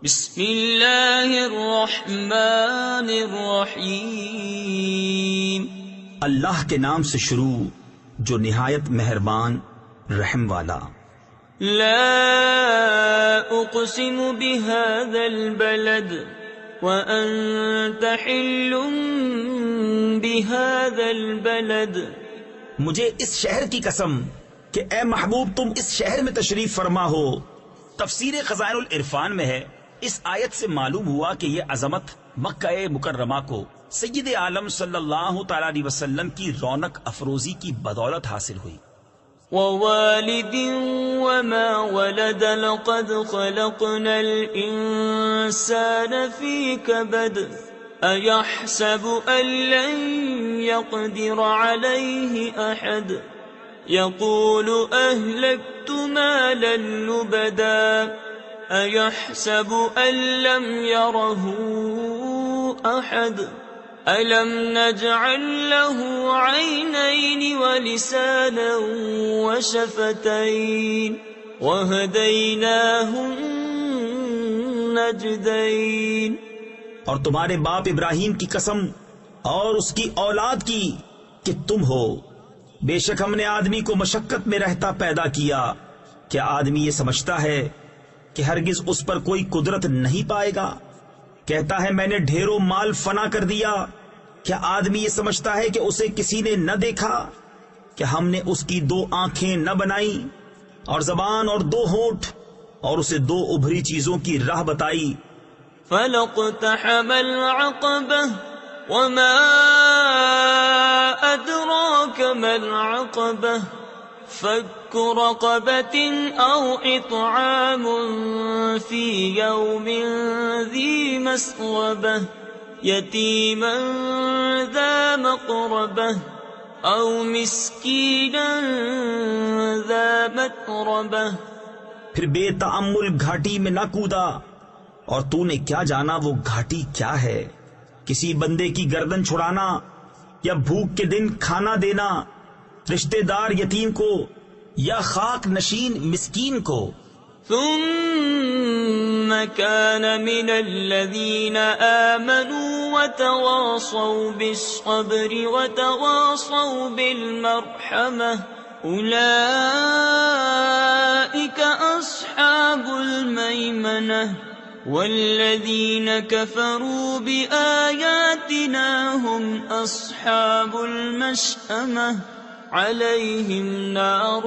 بسم اللہ الرحمن الرحیم، اللہ کے نام سے شروع جو نہایت مہربان رحم والا۔ لا اقسم بهذا البلد وانت حل بهذا البلد، مجھے اس شہر کی قسم کہ اے محبوب تم اس شہر میں تشریف فرما ہو۔ تفسیر خزائن العرفان میں ہے، اس آیت سے معلوم ہوا کہ یہ عظمت مکہ مکرمہ کو سید عالم صلی اللہ تعالی علیہ وسلم کی رونق افروزی کی بدولت حاصل ہوئی۔ ووالد وما ولد لقد خلقنا الإنسان في كبد أيحسب أن لن يقدر عليه أحد يقول أهلكت مالا لبدا أيحسب أن لم يره أحد ألم نجعل له عينين ولسانا وشفتين وهديناه النجدين۔ اور تمہارے باپ ابراہیم کی قسم اور اس کی اولاد کی کہ تم ہو، بے شک ہم نے آدمی کو مشقت میں رہتا پیدا کیا، کیا آدمی یہ سمجھتا ہے کہ ہرگز اس پر کوئی قدرت نہیں پائے گا؟ کہتا ہے میں نے ڈھیروں مال فنا کر دیا، کیا آدمی یہ سمجھتا ہے کہ اسے کسی نے نہ دیکھا؟ کہ ہم نے اس کی 2 آنکھیں نہ بنائی اور زبان اور 2 ہونٹ اور اسے 2 ابھری چیزوں کی راہ بتائی؟ فلاقتحم العقبہ وما ادراک ما العقبہ فك رقبة أو إطعام في يوم ذي مسغبة يتيما ذا مقربة أو مسكينا ذا متربة۔ پھر بے تأمل گھاٹی میں نہ کودا، اور تو نے کیا جانا وہ گھاٹی کیا ہے؟ کسی بندے کی گردن چھڑانا یا بھوک کے دن کھانا دینا، رشتہ دار یتیم کو یا خاک نشین مسکین کو۔ ثم كان من الذين آمنوا وتواصوا بالصبر وتواصوا بالمرحمة أولئك أصحاب الميمنة والذين كفروا بآياتنا هم أصحاب المشأمة علیہم نار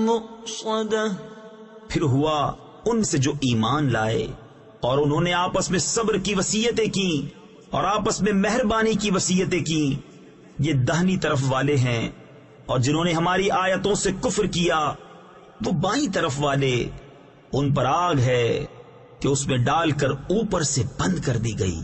مؤصدہ۔ پھر ہوا ان سے جو ایمان لائے اور انہوں نے آپس میں صبر کی وصیتیں کی اور آپس میں مہربانی کی وصیتیں کی، یہ دہنی طرف والے ہیں، اور جنہوں نے ہماری آیتوں سے کفر کیا وہ بائیں طرف والے، ان پر آگ ہے کہ اس میں ڈال کر اوپر سے بند کر دی گئی۔